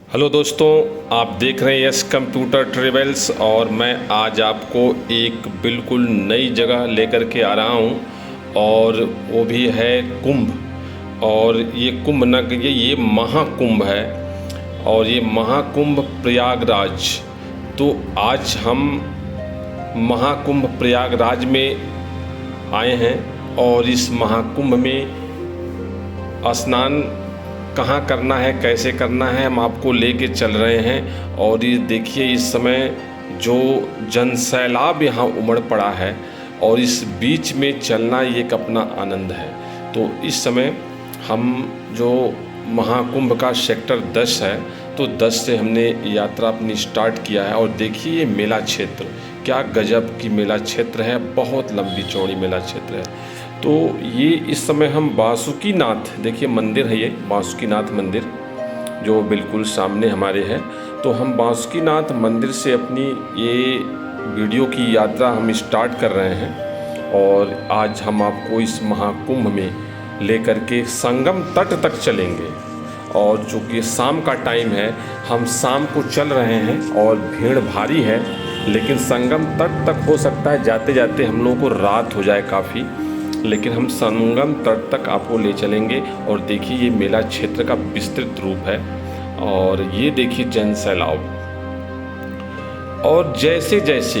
Hello दोस्तों, आप देख रहे हैं यस कंप्यूटर ट्रेवल्स और मैं आज आपको एक बिल्कुल नई जगह लेकर के आ रहा हूं और वो भी है कुंभ। और ये कुंभ न कहिए, ये महाकुंभ है और ये महाकुंभ प्रयागराज। तो आज हम महाकुंभ प्रयागराज में आए हैं और इस महाकुंभ में स्नान कहाँ करना है, कैसे करना है, हम आपको लेके चल रहे हैं। और ये देखिए, इस समय जो जनसैलाब यहाँ उमड़ पड़ा है और इस बीच में चलना ये एक अपना आनंद है। तो इस समय हम जो महाकुंभ का सेक्टर 10 है, तो 10 से हमने यात्रा अपनी स्टार्ट किया है। और देखिए ये मेला क्षेत्र, क्या गजब की मेला क्षेत्र है, बहुत लंबी चौड़ी मेला क्षेत्र है। तो ये इस समय हम बासुकीनाथ, देखिए मंदिर है ये बासुकीनाथ मंदिर जो बिल्कुल सामने हमारे है। तो हम बासुकीनाथ मंदिर से अपनी ये वीडियो की यात्रा हम स्टार्ट कर रहे हैं और आज हम आपको इस महाकुंभ में लेकर के संगम तट तक चलेंगे। और चूँकि शाम का टाइम है, हम शाम को चल रहे हैं और भीड़ भारी है, लेकिन संगम तट तक हो सकता है जाते जाते हम लोगों को रात हो जाए काफ़ी, लेकिन हम संगम तट तक आपको ले चलेंगे। और देखिए ये मेला क्षेत्र का विस्तृत रूप है और ये देखिए जनसैलाब। और जैसे जैसे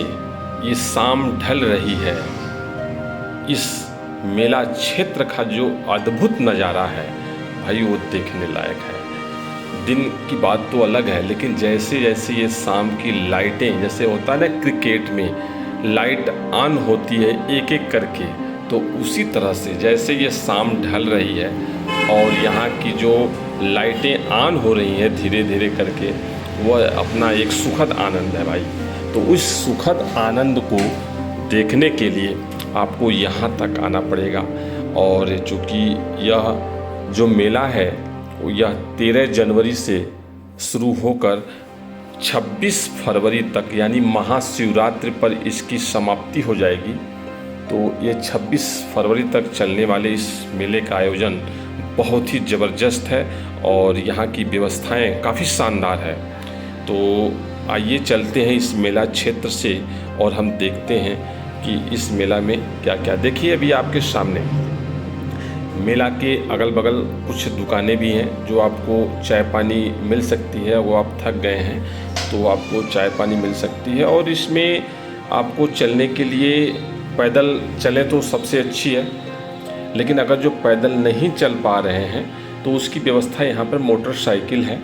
ये शाम ढल रही है, इस मेला क्षेत्र का जो अद्भुत नज़ारा है भाई, वो देखने लायक है। दिन की बात तो अलग है, लेकिन जैसे जैसे ये शाम की लाइटें, जैसे होता है ना क्रिकेट में लाइट ऑन होती है एक एक करके, तो उसी तरह से जैसे ये शाम ढल रही है और यहाँ की जो लाइटें ऑन हो रही हैं धीरे धीरे करके, वह अपना एक सुखद आनंद है भाई। तो उस सुखद आनंद को देखने के लिए आपको यहाँ तक आना पड़ेगा। और चूँकि यह जो मेला है यह 13 जनवरी से शुरू होकर 26 फरवरी तक यानी महाशिवरात्रि पर इसकी समाप्ति हो जाएगी। तो ये 26 फरवरी तक चलने वाले इस मेले का आयोजन बहुत ही ज़बरदस्त है और यहाँ की व्यवस्थाएं काफ़ी शानदार है। तो आइए चलते हैं इस मेला क्षेत्र से और हम देखते हैं कि इस मेला में क्या क्या। देखिए अभी आपके सामने मेला के अगल बगल कुछ दुकानें भी हैं जो आपको चाय पानी मिल सकती है। वो आप थक गए हैं तो आपको चाय पानी मिल सकती है। और इसमें आपको चलने के लिए पैदल चले तो सबसे अच्छी है, लेकिन अगर जो पैदल नहीं चल पा रहे हैं तो उसकी व्यवस्था यहाँ पर मोटरसाइकिल है।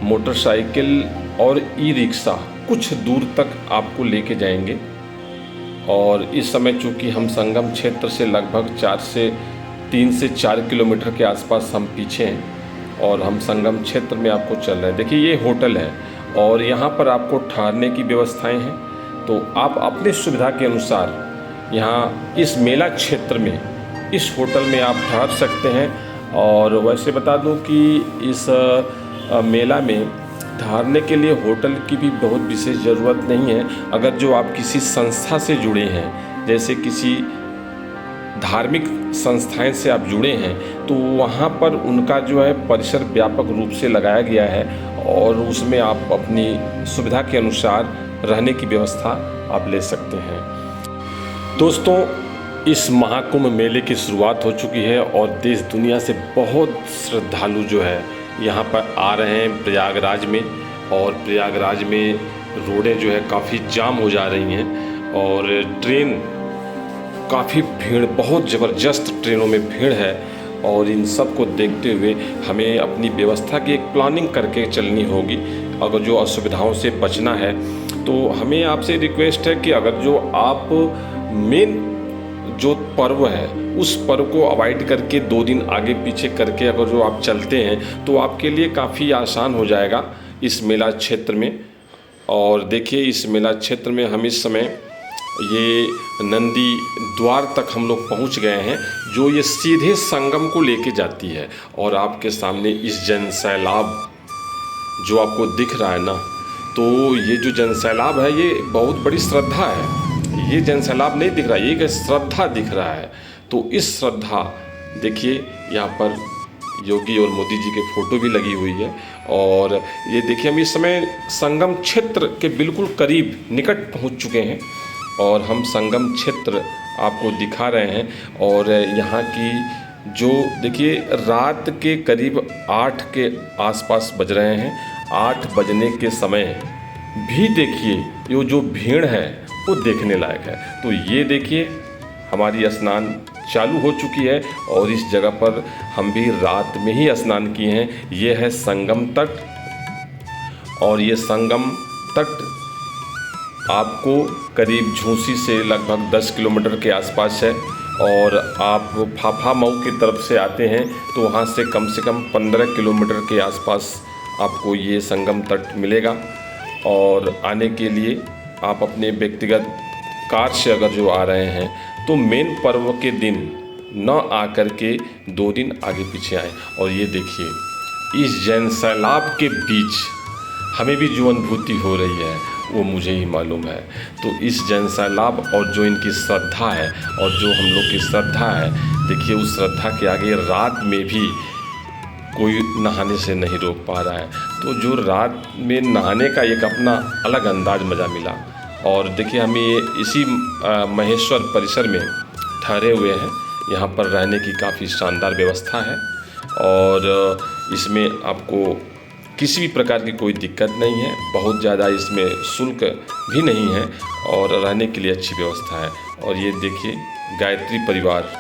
मोटरसाइकिल और ई रिक्शा कुछ दूर तक आपको लेके जाएंगे। और इस समय चूँकि हम संगम क्षेत्र से लगभग 3 से 4 किलोमीटर के आसपास हम पीछे हैं और हम संगम क्षेत्र में आपको चल रहे हैं। देखिए ये होटल है और यहाँ पर आपको ठहरने की व्यवस्थाएं हैं, तो आप अपने सुविधा के अनुसार यहाँ इस मेला क्षेत्र में इस होटल में आप ठहर सकते हैं। और वैसे बता दूं कि इस मेला में ठहरने के लिए होटल की भी बहुत विशेष ज़रूरत नहीं है। अगर जो आप किसी संस्था से जुड़े हैं, जैसे किसी धार्मिक संस्थाएं से आप जुड़े हैं, तो वहाँ पर उनका जो है परिसर व्यापक रूप से लगाया गया है और उसमें आप अपनी सुविधा के अनुसार रहने की व्यवस्था आप ले सकते हैं। दोस्तों, इस महाकुंभ मेले की शुरुआत हो चुकी है और देश दुनिया से बहुत श्रद्धालु जो है यहाँ पर आ रहे हैं प्रयागराज में। और प्रयागराज में रोडें जो है काफ़ी जाम हो जा रही हैं और ट्रेन काफ़ी भीड़, बहुत ज़बरदस्त ट्रेनों में भीड़ है। और इन सब को देखते हुए हमें अपनी व्यवस्था की एक प्लानिंग करके चलनी होगी। अगर जो असुविधाओं से बचना है तो हमें आपसे रिक्वेस्ट है कि अगर जो आप मेन जो पर्व है उस पर्व को अवॉइड करके 2 दिन आगे पीछे करके अगर जो आप चलते हैं तो आपके लिए काफ़ी आसान हो जाएगा इस मेला क्षेत्र में। और देखिए इस मेला क्षेत्र में हम इस समय ये नंदी द्वार तक हम लोग पहुंच गए हैं, जो ये सीधे संगम को लेके जाती है। और आपके सामने इस जनसैलाब जो आपको दिख रहा है ना, तो ये जो जनसैलाब है ये बहुत बड़ी श्रद्धा है। ये जनसैलाब नहीं दिख रहा, ये एक श्रद्धा दिख रहा है। तो इस श्रद्धा देखिए यहाँ पर योगी और मोदी जी के फ़ोटो भी लगी हुई है। और ये देखिए हम इस समय संगम क्षेत्र के बिल्कुल करीब निकट पहुंच चुके हैं और हम संगम क्षेत्र आपको दिखा रहे हैं। और यहाँ की जो देखिए रात के करीब 8 के आसपास बज रहे हैं। 8 बजने के समय भी देखिए ये जो भीड़ है वो देखने लायक है। तो ये देखिए हमारी स्नान चालू हो चुकी है और इस जगह पर हम भी रात में ही स्नान किए हैं। ये है संगम तट और ये संगम तट आपको करीब झूसी से लगभग 10 किलोमीटर के आसपास है। और आप फाफा मऊ की तरफ से आते हैं तो वहाँ से कम 15 किलोमीटर के आसपास आपको ये संगम तट मिलेगा। और आने के लिए आप अपने व्यक्तिगत कार से अगर जो आ रहे हैं तो मेन पर्व के दिन न आकर के 2 दिन आगे पीछे आए। और ये देखिए इस जैन सैलाब के बीच हमें भी जो अनुभूति हो रही है वो मुझे ही मालूम है। तो इस जैन सैलाब और जो इनकी श्रद्धा है और जो हम लोग की श्रद्धा है, देखिए उस श्रद्धा के आगे रात में भी कोई नहाने से नहीं रोक पा रहा है। तो जो रात में नहाने का एक अपना अलग अंदाज मज़ा मिला। और देखिए हम ये इसी महेश्वर परिसर में ठहरे हुए हैं। यहाँ पर रहने की काफ़ी शानदार व्यवस्था है और इसमें आपको किसी भी प्रकार की कोई दिक्कत नहीं है। बहुत ज़्यादा इसमें शुल्क भी नहीं है और रहने के लिए अच्छी व्यवस्था है। और ये देखिए गायत्री परिवार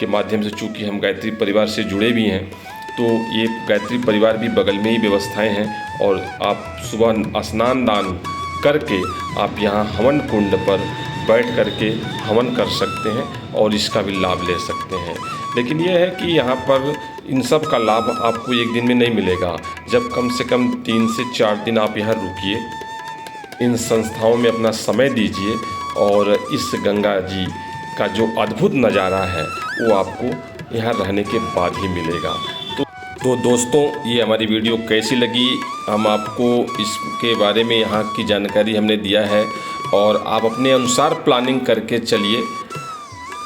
के माध्यम से, चूँकि हम गायत्री परिवार से जुड़े भी हैं, तो ये गायत्री परिवार भी बगल में ही व्यवस्थाएं हैं। और आप सुबह स्नान दान करके आप यहाँ हवन कुंड पर बैठ करके हवन कर सकते हैं और इसका भी लाभ ले सकते हैं। लेकिन यह है कि यहाँ पर इन सब का लाभ आपको एक दिन में नहीं मिलेगा। जब कम से कम 3 से 4 दिन आप यहाँ रुकिए, इन संस्थाओं में अपना समय दीजिए और इस गंगा जी का जो अद्भुत नज़ारा है वो आपको यहाँ रहने के बाद ही मिलेगा। तो दोस्तों ये हमारी वीडियो कैसी लगी, हम आपको इसके बारे में यहाँ की जानकारी हमने दिया है। और आप अपने अनुसार प्लानिंग करके चलिए,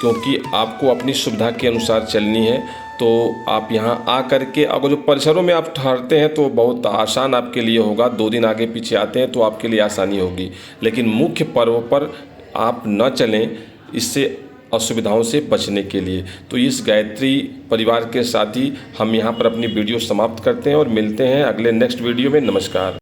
क्योंकि आपको अपनी सुविधा के अनुसार चलनी है। तो आप यहाँ आ कर के अगर जो परिसरों में आप ठहरते हैं तो बहुत आसान आपके लिए होगा। 2 दिन आगे पीछे आते हैं तो आपके लिए आसानी होगी। लेकिन मुख्य पर्व पर आप न चलें, इससे असुविधाओं से बचने के लिए। तो इस गायत्री परिवार के साथ ही हम यहाँ पर अपनी वीडियो समाप्त करते हैं और मिलते हैं अगले नेक्स्ट वीडियो में। नमस्कार।